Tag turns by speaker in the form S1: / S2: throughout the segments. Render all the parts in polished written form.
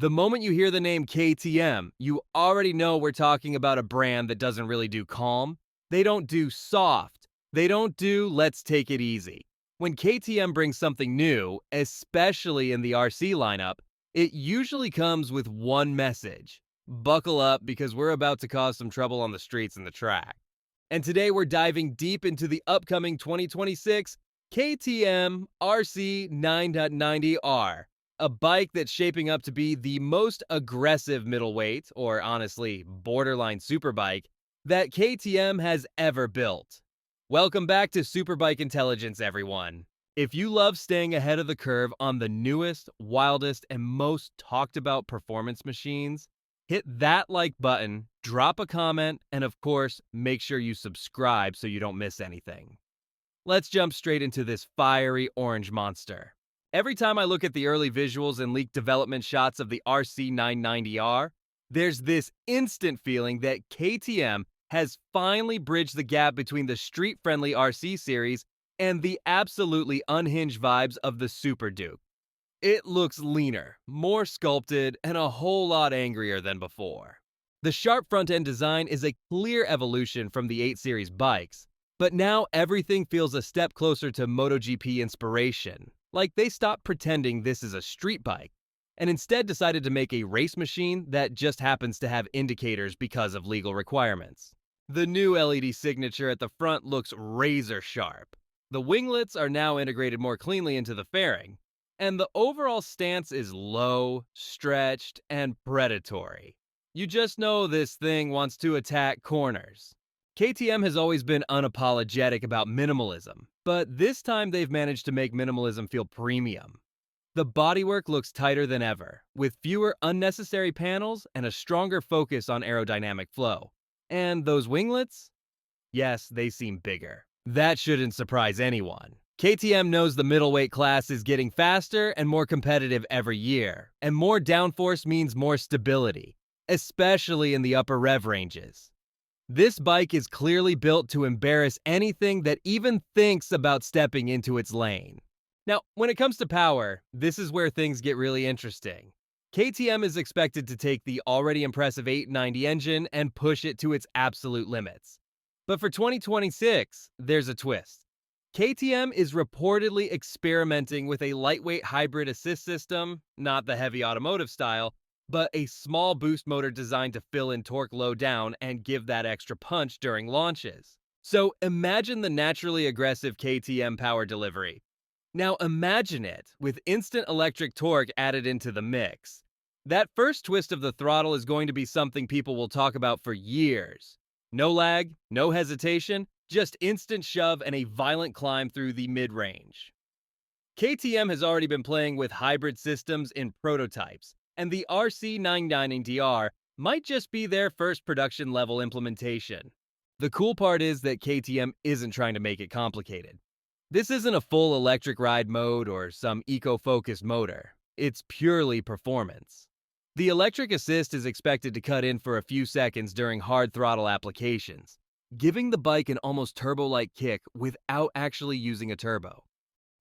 S1: The moment you hear the name KTM, you already know we're talking about a brand that doesn't really do calm. They don't do soft. They don't do let's take it easy. When KTM brings something new, especially in the RC lineup, it usually comes with one message. Buckle up because we're about to cause some trouble on the streets and the track. And today we're diving deep into the upcoming 2026 KTM RC 990R, a bike that's shaping up to be the most aggressive middleweight, or honestly, borderline superbike, that KTM has ever built. Welcome back to Superbike Intelligence, everyone. If you love staying ahead of the curve on the newest, wildest, and most talked about performance machines, hit that like button, drop a comment, and of course, make sure you subscribe so you don't miss anything. Let's jump straight into this fiery orange monster. Every time I look at the early visuals and leaked development shots of the RC 990R, there's this instant feeling that KTM has finally bridged the gap between the street-friendly RC series and the absolutely unhinged vibes of the Super Duke. It looks leaner, more sculpted, and a whole lot angrier than before. The sharp front-end design is a clear evolution from the 8 Series bikes, but now everything feels a step closer to MotoGP inspiration. Like they stopped pretending this is a street bike, and instead decided to make a race machine that just happens to have indicators because of legal requirements. The new LED signature at the front looks razor sharp. The winglets are now integrated more cleanly into the fairing, and the overall stance is low, stretched, and predatory. You just know this thing wants to attack corners. KTM has always been unapologetic about minimalism, but this time they've managed to make minimalism feel premium. The bodywork looks tighter than ever, with fewer unnecessary panels and a stronger focus on aerodynamic flow. And those winglets? Yes, they seem bigger. That shouldn't surprise anyone. KTM knows the middleweight class is getting faster and more competitive every year, and more downforce means more stability, especially in the upper rev ranges. This bike is clearly built to embarrass anything that even thinks about stepping into its lane. Now, when it comes to power, this is where things get really interesting. KTM is expected to take the already impressive 890 engine and push it to its absolute limits. But for 2026, there's a twist. KTM is reportedly experimenting with a lightweight hybrid assist system, not the heavy automotive style, but a small boost motor designed to fill in torque low down and give that extra punch during launches. So imagine the naturally aggressive KTM power delivery. Now imagine it with instant electric torque added into the mix. That first twist of the throttle is going to be something people will talk about for years. No lag, no hesitation, just instant shove and a violent climb through the mid-range. KTM has already been playing with hybrid systems in prototypes, and the RC 990R might just be their first production-level implementation. The cool part is that KTM isn't trying to make it complicated. This isn't a full electric ride mode or some eco-focused motor. It's purely performance. The electric assist is expected to cut in for a few seconds during hard throttle applications, giving the bike an almost turbo-like kick without actually using a turbo.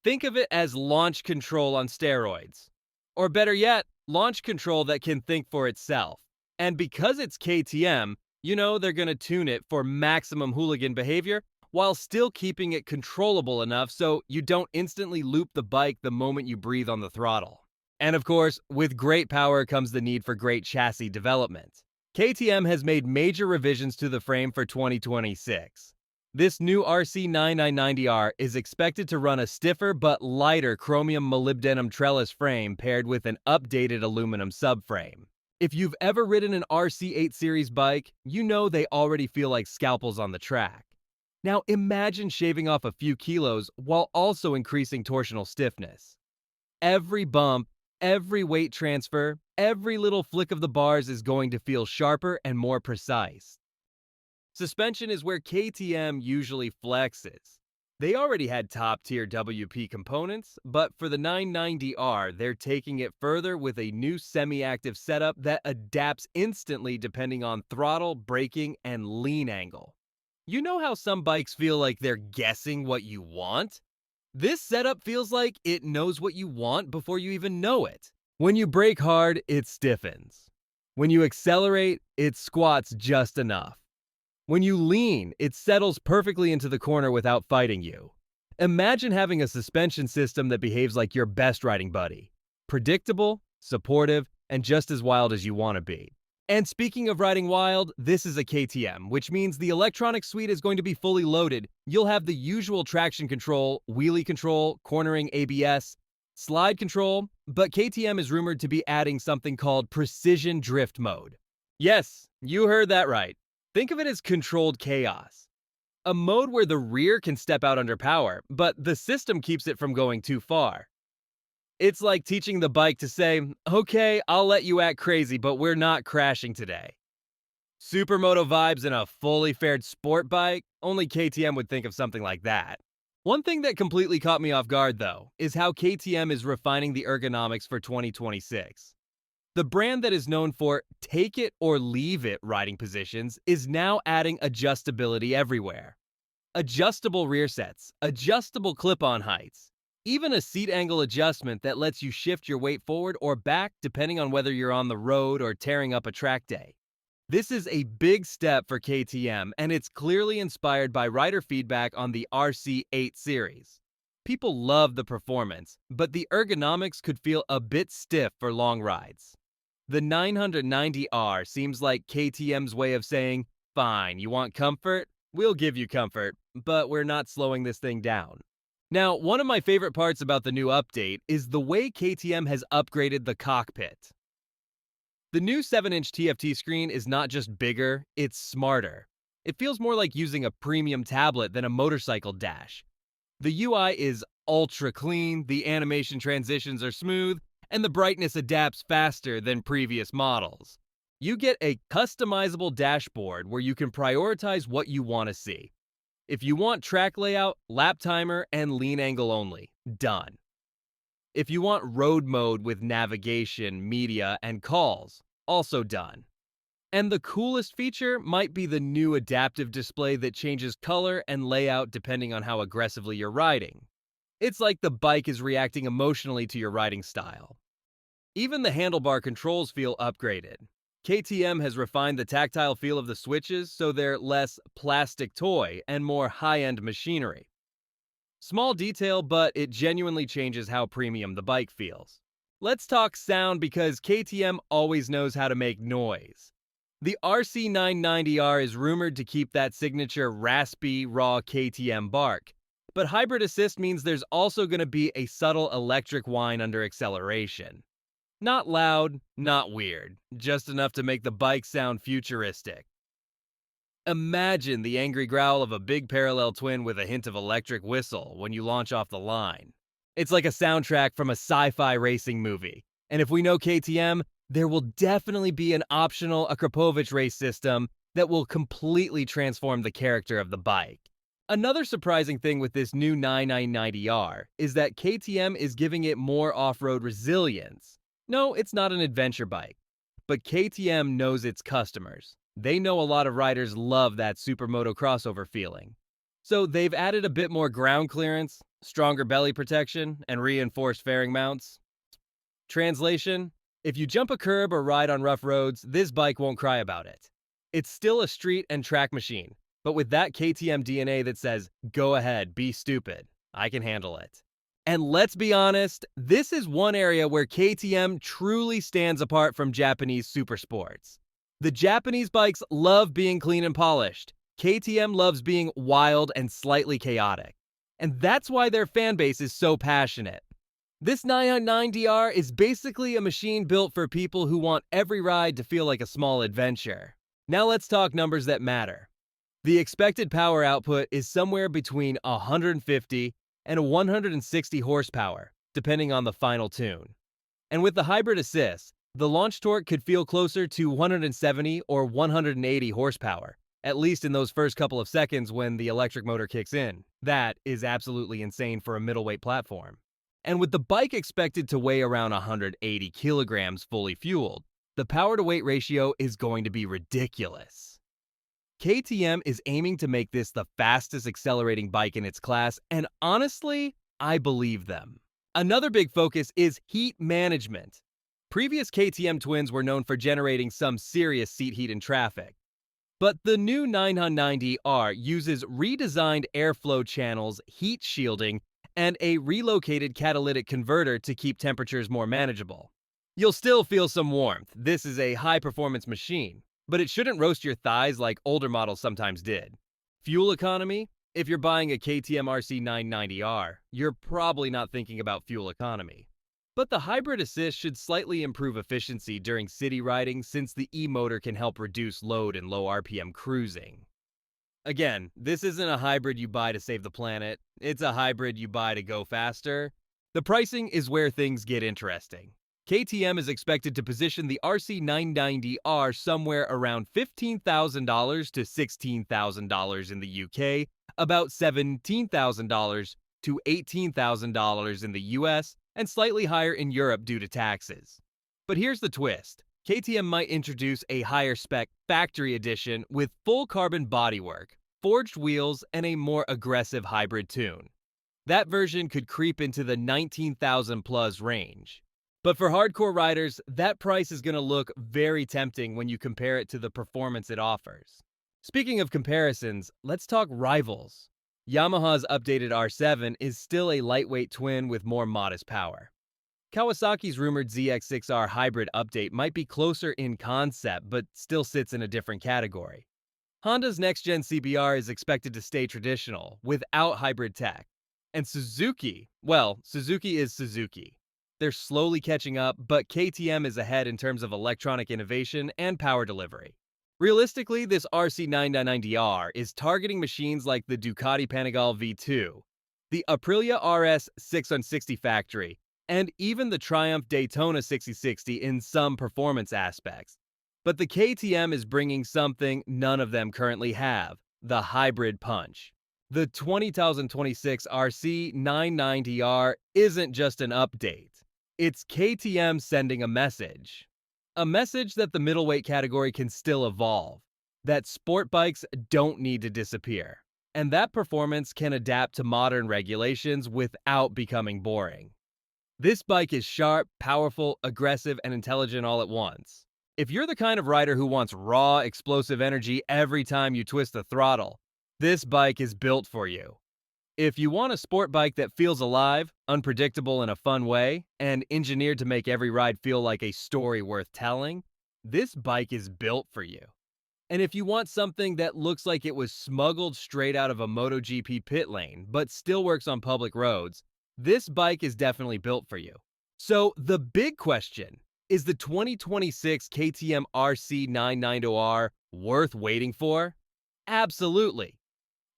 S1: Think of it as launch control on steroids. Or better yet, launch control that can think for itself. And because it's KTM, you know they're going to tune it for maximum hooligan behavior while still keeping it controllable enough so you don't instantly loop the bike the moment you breathe on the throttle. And of course, with great power comes the need for great chassis development. KTM has made major revisions to the frame for 2026. This new RC 990R is expected to run a stiffer but lighter chromium molybdenum trellis frame paired with an updated aluminum subframe. If you've ever ridden an RC 8 Series bike, you know they already feel like scalpels on the track. Now imagine shaving off a few kilos while also increasing torsional stiffness. Every bump, every weight transfer, every little flick of the bars is going to feel sharper and more precise. Suspension is where KTM usually flexes. They already had top-tier WP components, but for the 990R, they're taking it further with a new semi-active setup that adapts instantly depending on throttle, braking, and lean angle. You know how some bikes feel like they're guessing what you want? This setup feels like it knows what you want before you even know it. When you brake hard, it stiffens. When you accelerate, it squats just enough. When you lean, it settles perfectly into the corner without fighting you. Imagine having a suspension system that behaves like your best riding buddy. Predictable, supportive, and just as wild as you want to be. And speaking of riding wild, this is a KTM, which means the electronic suite is going to be fully loaded. You'll have the usual traction control, wheelie control, cornering ABS, slide control, but KTM is rumored to be adding something called precision drift mode. Yes, you heard that right. Think of it as controlled chaos. A mode where the rear can step out under power, but the system keeps it from going too far. It's like teaching the bike to say, okay, I'll let you act crazy, but we're not crashing today. Supermoto vibes in a fully fared sport bike? Only KTM would think of something like that. One thing that completely caught me off guard, though, is how KTM is refining the ergonomics for 2026. The brand that is known for take it or leave it riding positions is now adding adjustability everywhere. Adjustable rear sets, adjustable clip-on heights, even a seat angle adjustment that lets you shift your weight forward or back depending on whether you're on the road or tearing up a track day. This is a big step for KTM, and it's clearly inspired by rider feedback on the RC8 series. People love the performance, but the ergonomics could feel a bit stiff for long rides. The 990R seems like KTM's way of saying, fine, you want comfort? We'll give you comfort, but we're not slowing this thing down. Now, one of my favorite parts about the new update is the way KTM has upgraded the cockpit. The new 7-inch TFT screen is not just bigger, it's smarter. It feels more like using a premium tablet than a motorcycle dash. The UI is ultra clean, the animation transitions are smooth, and the brightness adapts faster than previous models. You get a customizable dashboard where you can prioritize what you want to see. If you want track layout, lap timer, and lean angle only, done. If you want road mode with navigation, media, and calls, also done. And the coolest feature might be the new adaptive display that changes color and layout depending on how aggressively you're riding. It's like the bike is reacting emotionally to your riding style. Even the handlebar controls feel upgraded. KTM has refined the tactile feel of the switches so they're less plastic toy and more high-end machinery. Small detail, but it genuinely changes how premium the bike feels. Let's talk sound because KTM always knows how to make noise. The RC990R is rumored to keep that signature raspy, raw KTM bark, but hybrid assist means there's also going to be a subtle electric whine under acceleration. Not loud, not weird, just enough to make the bike sound futuristic. Imagine the angry growl of a big parallel twin with a hint of electric whistle when you launch off the line. It's like a soundtrack from a sci-fi racing movie. And if we know KTM, there will definitely be an optional Akrapovic race system that will completely transform the character of the bike. Another surprising thing with this new 9990R is that KTM is giving it more off-road resilience. No, it's not an adventure bike, but KTM knows its customers. They know a lot of riders love that supermoto crossover feeling. So they've added a bit more ground clearance, stronger belly protection, and reinforced fairing mounts. Translation: if you jump a curb or ride on rough roads, this bike won't cry about it. It's still a street and track machine, but with that KTM DNA that says, go ahead, be stupid, I can handle it. And let's be honest, this is one area where KTM truly stands apart from Japanese supersports. The Japanese bikes love being clean and polished. KTM loves being wild and slightly chaotic. And that's why their fan base is so passionate. This 990R is basically a machine built for people who want every ride to feel like a small adventure. Now let's talk numbers that matter. The expected power output is somewhere between 150 and 160 horsepower, depending on the final tune. And with the hybrid assist, the launch torque could feel closer to 170 or 180 horsepower, at least in those first couple of seconds when the electric motor kicks in. That is absolutely insane for a middleweight platform. And with the bike expected to weigh around 180 kilograms fully fueled, the power-to-weight ratio is going to be ridiculous. KTM is aiming to make this the fastest accelerating bike in its class, and honestly, I believe them. Another big focus is heat management. Previous KTM twins were known for generating some serious seat heat in traffic. But the new 990R uses redesigned airflow channels, heat shielding, and a relocated catalytic converter to keep temperatures more manageable. You'll still feel some warmth. This is a high-performance machine, but it shouldn't roast your thighs like older models sometimes did. Fuel economy? If you're buying a KTM RC 990R, you're probably not thinking about fuel economy. But the hybrid assist should slightly improve efficiency during city riding since the e-motor can help reduce load and low RPM cruising. Again, this isn't a hybrid you buy to save the planet, it's a hybrid you buy to go faster. The pricing is where things get interesting. KTM is expected to position the RC 990R somewhere around $15,000 to $16,000 in the UK, about $17,000 to $18,000 in the US, and slightly higher in Europe due to taxes. But here's the twist. KTM might introduce a higher spec factory edition with full carbon bodywork, forged wheels, and a more aggressive hybrid tune. That version could creep into the 19,000 plus range. But for hardcore riders, that price is going to look very tempting when you compare it to the performance it offers. Speaking of comparisons, let's talk rivals. Yamaha's updated R7 is still a lightweight twin with more modest power. Kawasaki's rumored ZX-6R Hybrid update might be closer in concept, but still sits in a different category. Honda's next-gen CBR is expected to stay traditional, without hybrid tech. And Suzuki, well, Suzuki is Suzuki. They're slowly catching up, but KTM is ahead in terms of electronic innovation and power delivery. Realistically, this RC 990R is targeting machines like the Ducati Panigale V2, the Aprilia RS 660 factory, and even the Triumph Daytona 6060 in some performance aspects. But the KTM is bringing something none of them currently have, the hybrid punch. The 2026 RC 990R isn't just an update. It's KTM sending a message. A message that the middleweight category can still evolve, that sport bikes don't need to disappear, and that performance can adapt to modern regulations without becoming boring. This bike is sharp, powerful, aggressive, and intelligent all at once. If you're the kind of rider who wants raw, explosive energy every time you twist the throttle, this bike is built for you. If you want a sport bike that feels alive, unpredictable in a fun way, and engineered to make every ride feel like a story worth telling, this bike is built for you. And if you want something that looks like it was smuggled straight out of a MotoGP pit lane, but still works on public roads, this bike is definitely built for you. So the big question, is the 2026 KTM RC 990R worth waiting for? Absolutely.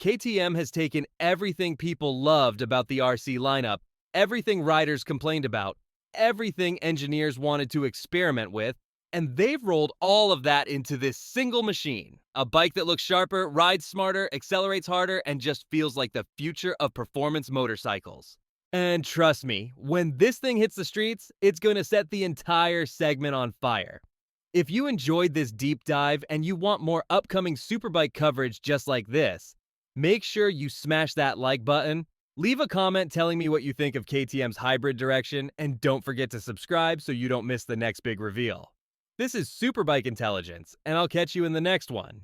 S1: KTM has taken everything people loved about the RC lineup, everything riders complained about, everything engineers wanted to experiment with, and they've rolled all of that into this single machine. A bike that looks sharper, rides smarter, accelerates harder, and just feels like the future of performance motorcycles. And trust me, when this thing hits the streets, it's going to set the entire segment on fire. If you enjoyed this deep dive and you want more upcoming Superbike coverage just like this, make sure you smash that like button, leave a comment telling me what you think of KTM's hybrid direction, and don't forget to subscribe so you don't miss the next big reveal. This is Superbike Intelligence, and I'll catch you in the next one.